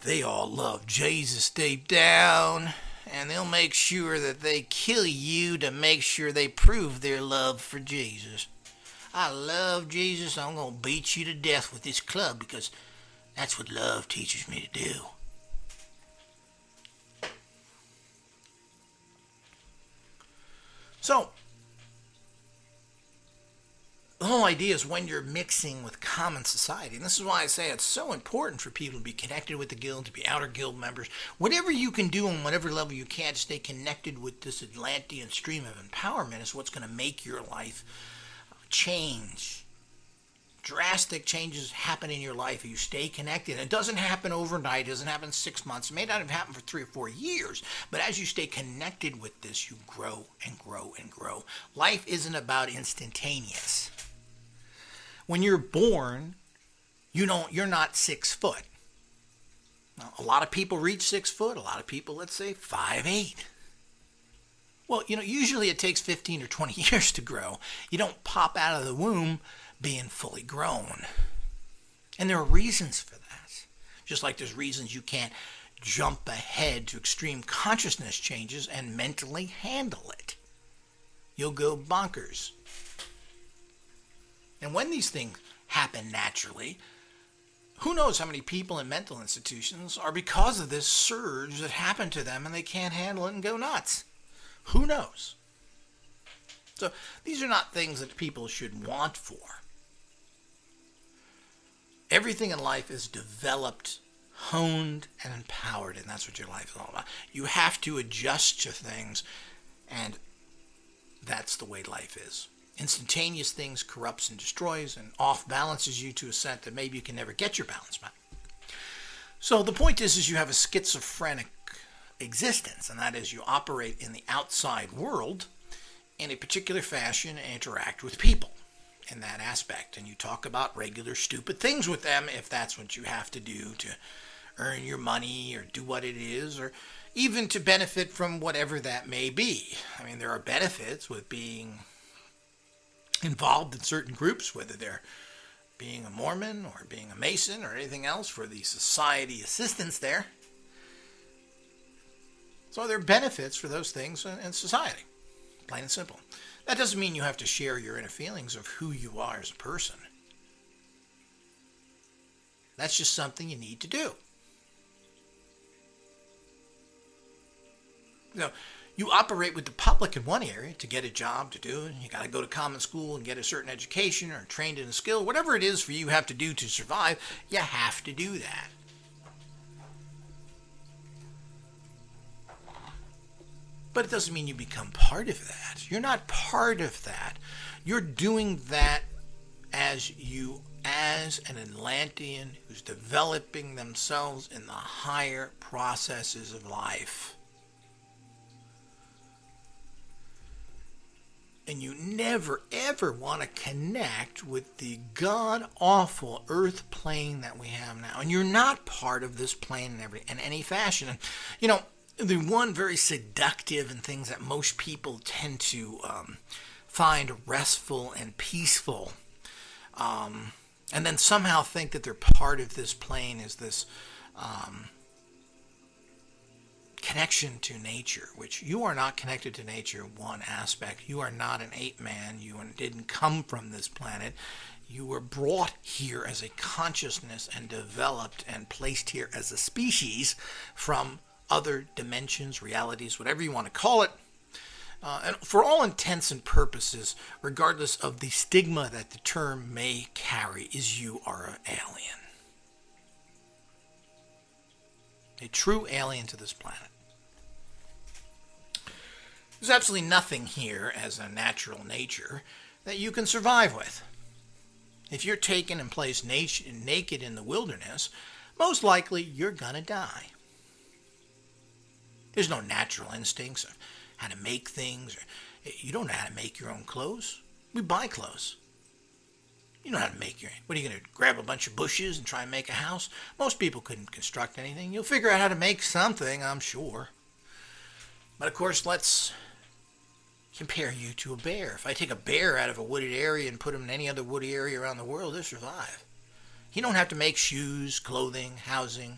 they all love Jesus deep down, and they'll make sure that they kill you to make sure they prove their love for Jesus. I love Jesus. I'm going to beat you to death with this club because that's what love teaches me to do. So, the whole idea is when you're mixing with common society, and this is why I say it's so important for people to be connected with the guild, to be outer guild members. Whatever you can do on whatever level you can to stay connected with this Atlantean stream of empowerment is what's going to make your life change. Drastic changes happen in your life if you stay connected. It doesn't happen overnight. It doesn't happen in 6 months. It may not have happened for 3 or 4 years. But as you stay connected with this, you grow and grow and grow. Life isn't about instantaneous. When you're born, you're not 6 foot. Now, a lot of people reach 6 foot. A lot of people, let's say, 5'8". Well, usually it takes 15 or 20 years to grow. You don't pop out of the womb being fully grown. And there are reasons for that. Just like there's reasons you can't jump ahead to extreme consciousness changes and mentally handle it. You'll go bonkers. And when these things happen naturally, who knows how many people in mental institutions are because of this surge that happened to them and they can't handle it and go nuts. Who knows? So these are not things that people should want for. Everything in life is developed, honed, and empowered, and that's what your life is all about. You have to adjust to things, and that's the way life is. Instantaneous things corrupts and destroys and off-balances you to a extent that maybe you can never get your balance back. So the point is you have a schizophrenic existence, and that is you operate in the outside world in a particular fashion and interact with people in that aspect. And you talk about regular stupid things with them if that's what you have to do to earn your money or do what it is, or even to benefit from whatever that may be. I mean, there are benefits with being involved in certain groups, whether they're being a Mormon or being a Mason or anything else, for the society assistance there. So there are benefits for those things in society, plain and simple. That doesn't mean you have to share your inner feelings of who you are as a person. That's just something you need to do. You operate with the public in one area to get a job to do it. You got to go to common school and get a certain education or trained in a skill. Whatever it is for you have to do to survive, you have to do that. But it doesn't mean you become part of that. You're not part of that. You're doing that as an Atlantean who's developing themselves in the higher processes of life. And you never, ever want to connect with the god-awful earth plane that we have now. And you're not part of this plane in any fashion. And, the one very seductive and things that most people tend to find restful and peaceful, and then somehow think that they're part of this plane is this connection to nature, which you are not connected to nature in one aspect. You are not an ape man. You didn't come from this planet. You were brought here as a consciousness and developed and placed here as a species from other dimensions, realities, whatever you want to call it. And for all intents and purposes, regardless of the stigma that the term may carry, is you are an alien. A true alien to this planet. There's absolutely nothing here as a natural nature that you can survive with. If you're taken and placed naked in the wilderness, most likely you're gonna die. There's no natural instincts of how to make things. You don't know how to make your own clothes. We buy clothes. You know how to make what are you going to grab a bunch of bushes and try and make a house? Most people couldn't construct anything. You'll figure out how to make something, I'm sure. But of course, let's compare you to a bear. If I take a bear out of a wooded area and put him in any other wooded area around the world, he'll survive. He don't have to make shoes, clothing, housing.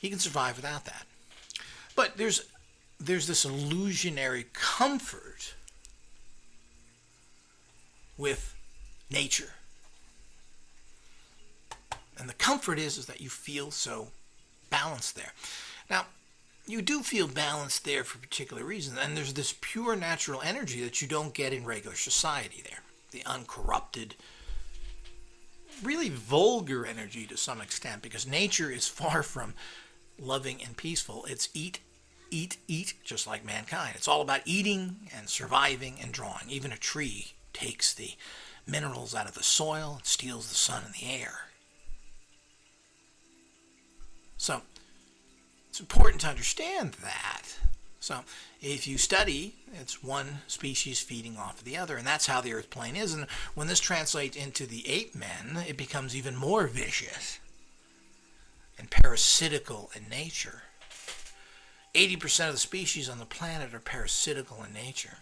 He can survive without that. But there's this illusionary comfort with nature. And the comfort is that you feel so balanced there. Now, you do feel balanced there for particular reasons, and there's this pure natural energy that you don't get in regular society there. The uncorrupted, really vulgar energy to some extent, because nature is far from loving and peaceful. It's eat, just like mankind. It's all about eating and surviving and drawing. Even a tree takes the minerals out of the soil and steals the sun and the air. So it's important to understand that. So if you study, it's one species feeding off of the other, and that's how the earth plane is. And when this translates into the ape men, it becomes even more vicious and parasitical in nature. 80% of the species on the planet are parasitical in nature.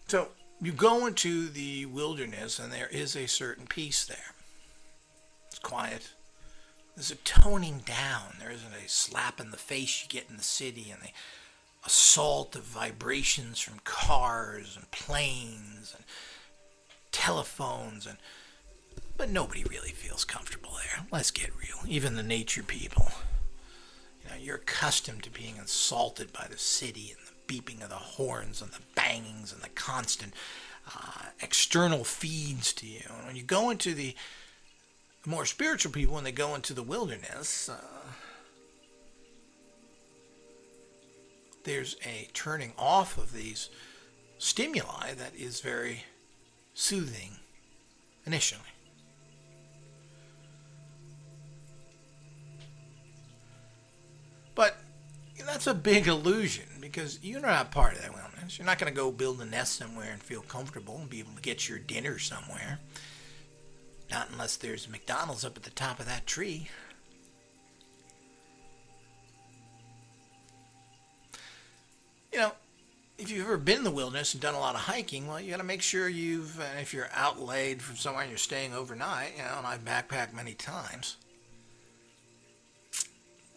So you go into the wilderness and there is a certain peace there. It's quiet. There's a toning down. There isn't a slap in the face you get in the city and the assault of vibrations from cars and planes and telephones but nobody really feels comfortable there. Let's get real. Even the nature people. You're accustomed to being insulted by the city and the beeping of the horns and the bangings and the constant external feeds to you. And when you go into the more spiritual people, when they go into the wilderness, there's a turning off of these stimuli that is very soothing initially. But that's a big illusion because you're not part of that wilderness. You're not going to go build a nest somewhere and feel comfortable and be able to get your dinner somewhere. Not unless there's McDonald's up at the top of that tree. If you've ever been in the wilderness and done a lot of hiking, well, you got to make sure if you're outlaid from somewhere and you're staying overnight, and I've backpacked many times,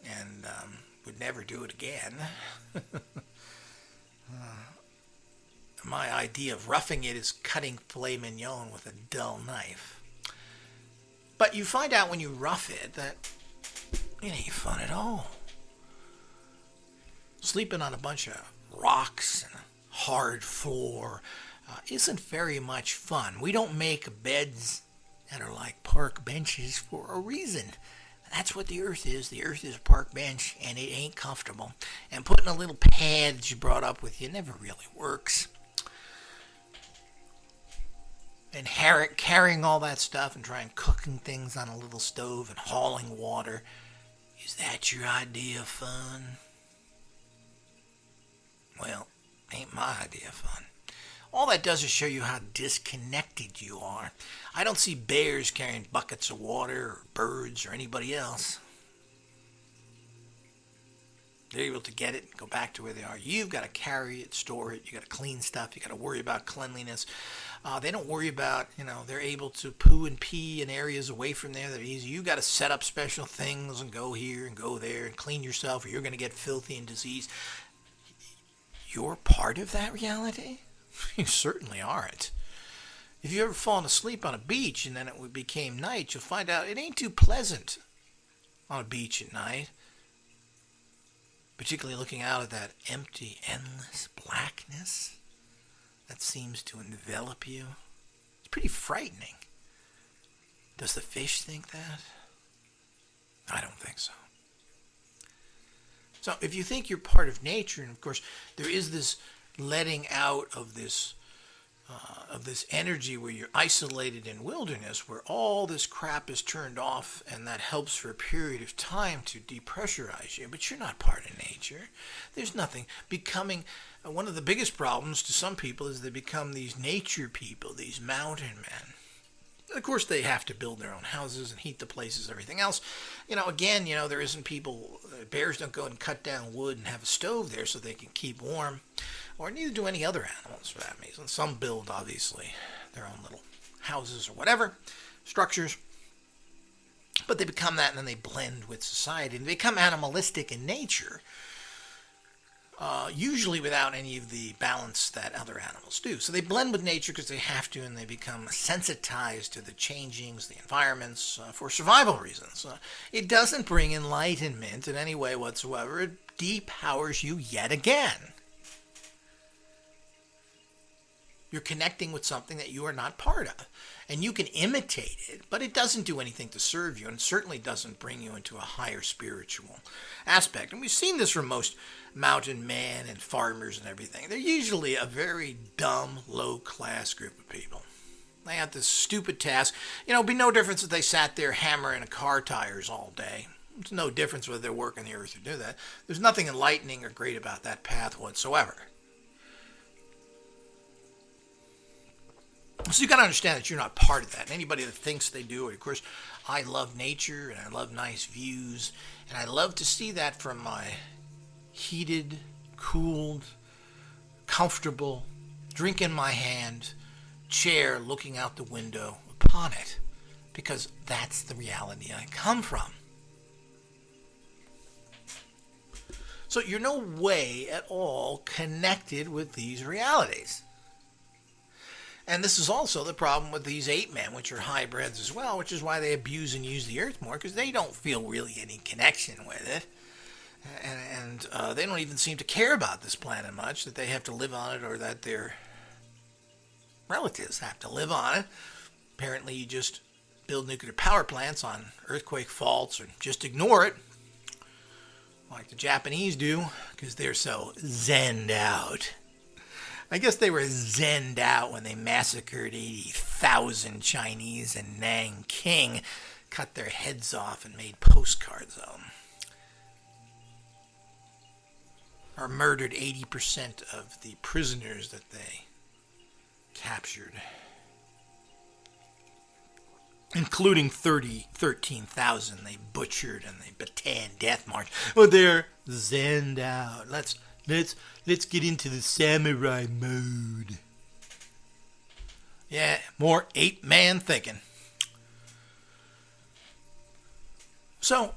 and would never do it again. My idea of roughing it is cutting filet mignon with a dull knife. But you find out when you rough it that it ain't fun at all. Sleeping on a bunch of rocks and a hard floor isn't very much fun. We don't make beds that are like park benches for a reason. That's what the earth is. The earth is a park bench, and it ain't comfortable. And putting a little pad that you brought up with you never really works. And carrying all that stuff and trying cooking things on a little stove and hauling water, is that your idea of fun? Well, ain't my idea of fun. All that does is show you how disconnected you are. I don't see bears carrying buckets of water or birds or anybody else. They're able to get it and go back to where they are. You've got to carry it, store it. You got to clean stuff. You got to worry about cleanliness. They don't worry about, they're able to poo and pee in areas away from there that are easy. You got to set up special things and go here and go there and clean yourself, or you're going to get filthy and diseased. You're part of that reality? You certainly aren't. If you ever fallen asleep on a beach and then it became night, you'll find out it ain't too pleasant on a beach at night. Particularly looking out at that empty, endless blackness that seems to envelop you. It's pretty frightening. Does the fish think that? I don't think so. So if you think you're part of nature, and of course there is this letting out of this energy where you're isolated in wilderness, where all this crap is turned off, and that helps for a period of time to depressurize you, but you're not part of nature. There's nothing. Becoming one of the biggest problems to some people is they become these nature people, these mountain men. Of course, they have to build their own houses and heat the places, everything else. Again, there isn't people, bears don't go and cut down wood and have a stove there so they can keep warm, or neither do any other animals for that reason. Some build, obviously, their own little houses or whatever, structures, but they become that and then they blend with society and they become animalistic in nature. Usually without any of the balance that other animals do. So they blend with nature because they have to, and they become sensitized to the changings, the environments, for survival reasons. It doesn't bring enlightenment in any way whatsoever. It depowers you yet again. You're connecting with something that you are not part of. And you can imitate it, but it doesn't do anything to serve you, and it certainly doesn't bring you into a higher spiritual aspect. And we've seen this from most mountain men and farmers and everything. They're usually a very dumb, low-class group of people. They have this stupid task. It'd be no difference if they sat there hammering car tires all day. It's no difference whether they're working the earth or do that. There's nothing enlightening or great about that path whatsoever. So you got to understand that you're not part of that. And anybody that thinks they do, of course, I love nature and I love nice views, and I love to see that from my heated, cooled, comfortable, drink in my hand, chair looking out the window upon it, because that's the reality I come from. So you're no way at all connected with these realities. And this is also the problem with these ape men, which are hybrids as well, which is why they abuse and use the earth more, because they don't feel really any connection with it. And they don't even seem to care about this planet much, that they have to live on it or that their relatives have to live on it. Apparently you just build nuclear power plants on earthquake faults or just ignore it, like the Japanese do, because they're so zenned out. I guess they were zenned out when they massacred 80,000 Chinese in Nanking, cut their heads off and made postcards of them. Or murdered 80% of the prisoners that they captured. Including 13,000 they butchered and they Bataan death march. Well, they're zenned out. Let's get into the samurai mode. Yeah, more ape-man thinking. So,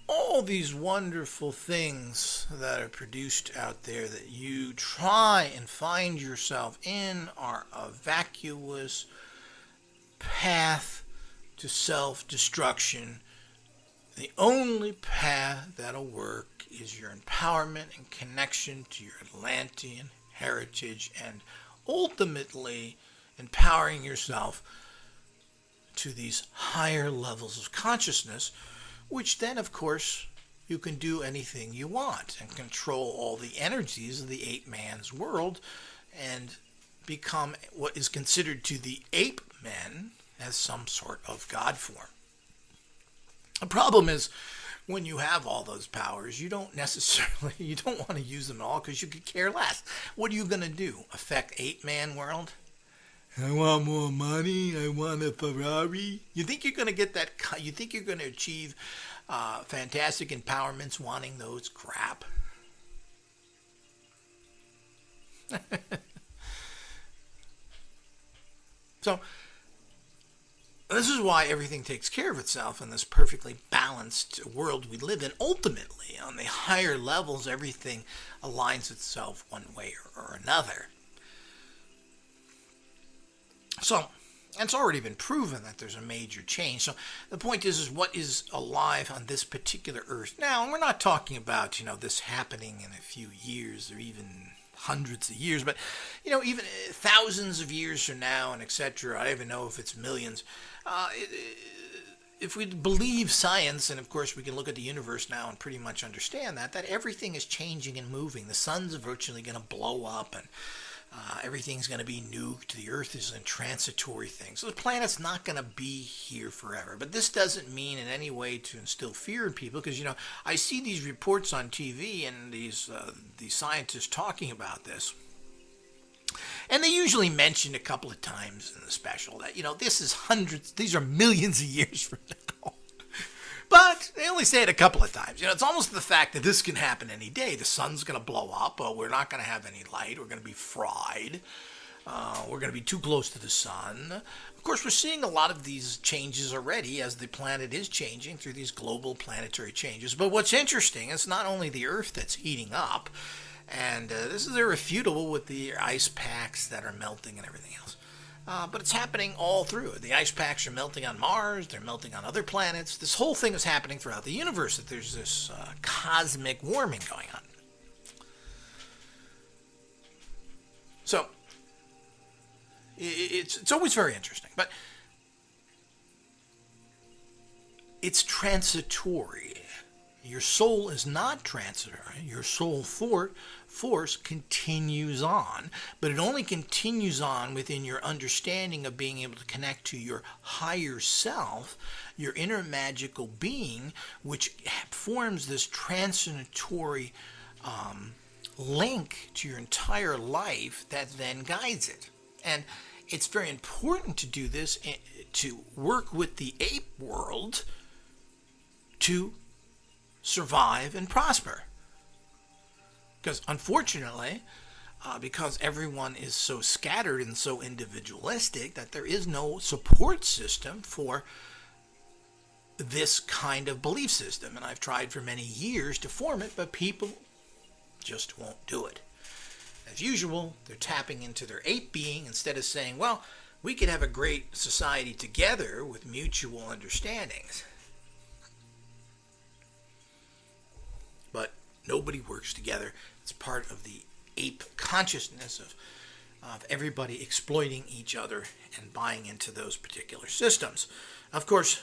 all these wonderful things that are produced out there that you try and find yourself in are a vacuous path to self-destruction. The only path that'll work is your empowerment and connection to your Atlantean heritage and ultimately empowering yourself to these higher levels of consciousness, which then, of course, you can do anything you want and control all the energies of the ape man's world and become what is considered to the ape men as some sort of god form. The problem is when you have all those powers, you don't want to use them all because you could care less. What are you going to do? Affect ape man world? I want more money. I want a Ferrari. You think you're going to get that? You think you're going to achieve fantastic empowerments wanting those crap? So, this is why everything takes care of itself in this perfectly balanced world we live in. Ultimately, on the higher levels, everything aligns itself one way or another. So, it's already been proven that there's a major change. So, the point is what is alive on this particular Earth now? And we're not talking about, this happening in a few years or even hundreds of years, but, even thousands of years from now and etc. I don't even know if it's millions. If we believe science, and of course we can look at the universe now and pretty much understand that everything is changing and moving. The sun's virtually going to blow up and everything's going to be nuked. The Earth is a transitory thing. So the planet's not going to be here forever. But this doesn't mean in any way to instill fear in people because, I see these reports on TV and these scientists talking about this. And they usually mention a couple of times in the special that, these are millions of years from now. But they only say it a couple of times. It's almost the fact that this can happen any day. The sun's going to blow up. We're not going to have any light. We're going to be fried. We're going to be too close to the sun. Of course, we're seeing a lot of these changes already as the planet is changing through these global planetary changes. But what's interesting is not only the Earth that's heating up, and this is irrefutable with the ice packs that are melting and everything else. But it's happening all through. The ice packs are melting on Mars. They're melting on other planets. This whole thing is happening throughout the universe, that there's this cosmic warming going on. So, it's always very interesting. But it's transitory. Your soul is not transitory. Your soul force continues on, but it only continues on within your understanding of being able to connect to your higher self, your inner magical being, which forms this transitory link to your entire life that then guides it. And it's very important to do this, to work with the ape world to survive and prosper. Because unfortunately, because everyone is so scattered and so individualistic, that there is no support system for this kind of belief system. And I've tried for many years to form it, but people just won't do it. As usual, they're tapping into their ape being instead of saying, well, we could have a great society together with mutual understandings. But nobody works together. It's part of the ape consciousness of everybody exploiting each other and buying into those particular systems. Of course,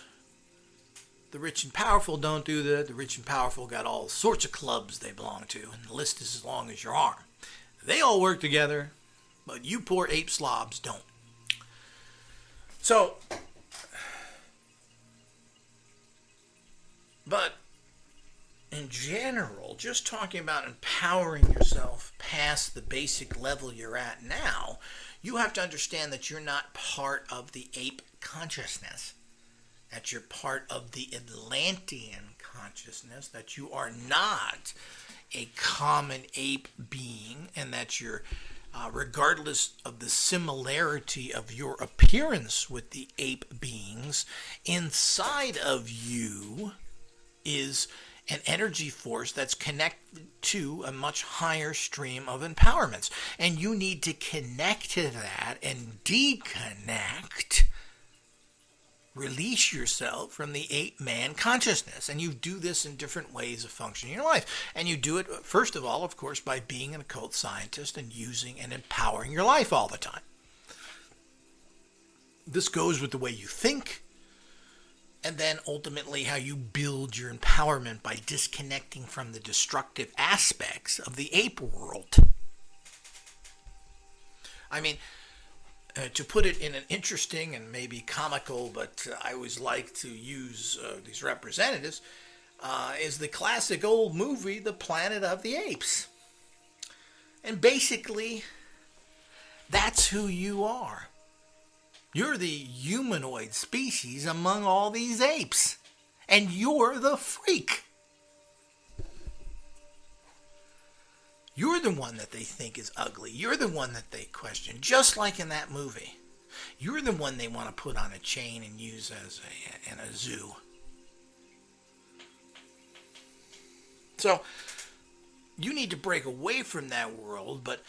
the rich and powerful don't do that. The rich and powerful got all sorts of clubs they belong to, and the list is as long as your arm. They all work together, but you poor ape slobs don't. So, but in general, just talking about empowering yourself past the basic level you're at now, you have to understand that you're not part of the ape consciousness, that you're part of the Atlantean consciousness, that you are not a common ape being, and that you're, regardless of the similarity of your appearance with the ape beings, inside of you is an energy force that's connected to a much higher stream of empowerments. And you need to connect to that and deconnect, release yourself from the ape-man consciousness. And you do this in different ways of functioning in your life. And you do it, first of all, of course, by being an occult scientist and using and empowering your life all the time. This goes with the way you think, and then ultimately how you build your empowerment by disconnecting from the destructive aspects of the ape world. I mean, to put it in an interesting and maybe comical, but I always like to use these representatives, is the classic old movie, The Planet of the Apes. And basically, that's who you are. You're the humanoid species among all these apes. And you're the freak. You're the one that they think is ugly. You're the one that they question. Just like in that movie. You're the one they want to put on a chain and use as in a zoo. So, you need to break away from that world, but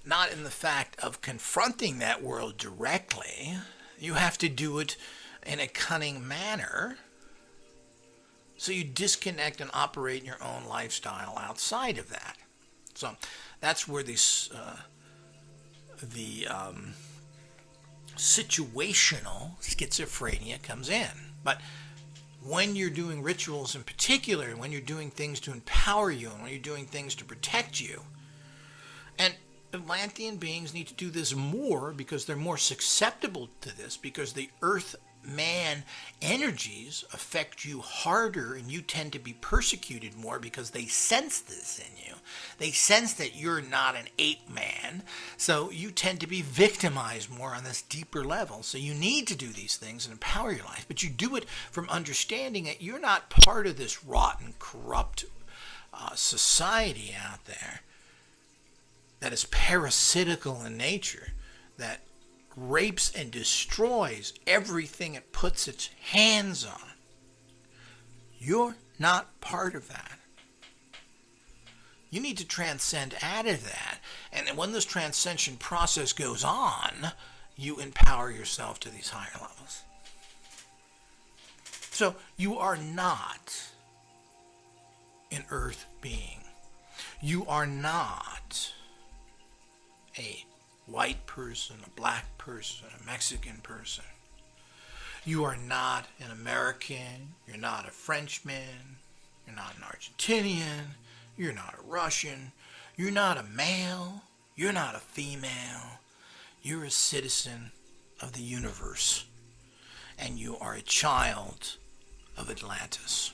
not in the fact of confronting that world directly. You have to do it in a cunning manner. So you disconnect and operate your own lifestyle outside of that. So that's where this, the situational schizophrenia comes in. But when you're doing rituals in particular, when you're doing things to empower you, and when you're doing things to protect you, and Atlantean beings need to do this more because they're more susceptible to this, because the Earth-man energies affect you harder and you tend to be persecuted more because they sense this in you. They sense that you're not an ape-man, so you tend to be victimized more on this deeper level. So you need to do these things and empower your life, but you do it from understanding that you're not part of this rotten, corrupt society out there that is parasitical in nature, that rapes and destroys everything it puts its hands on. You're not part of that. You need to transcend out of that. And when this transcension process goes on, you empower yourself to these higher levels. So you are not an earth being. You are not a white person, a black person, a Mexican person. You are not an American. You're not a Frenchman. You're not an Argentinian. You're not a Russian. You're not a male. You're not a female. You're a citizen of the universe. And you are a child of Atlantis.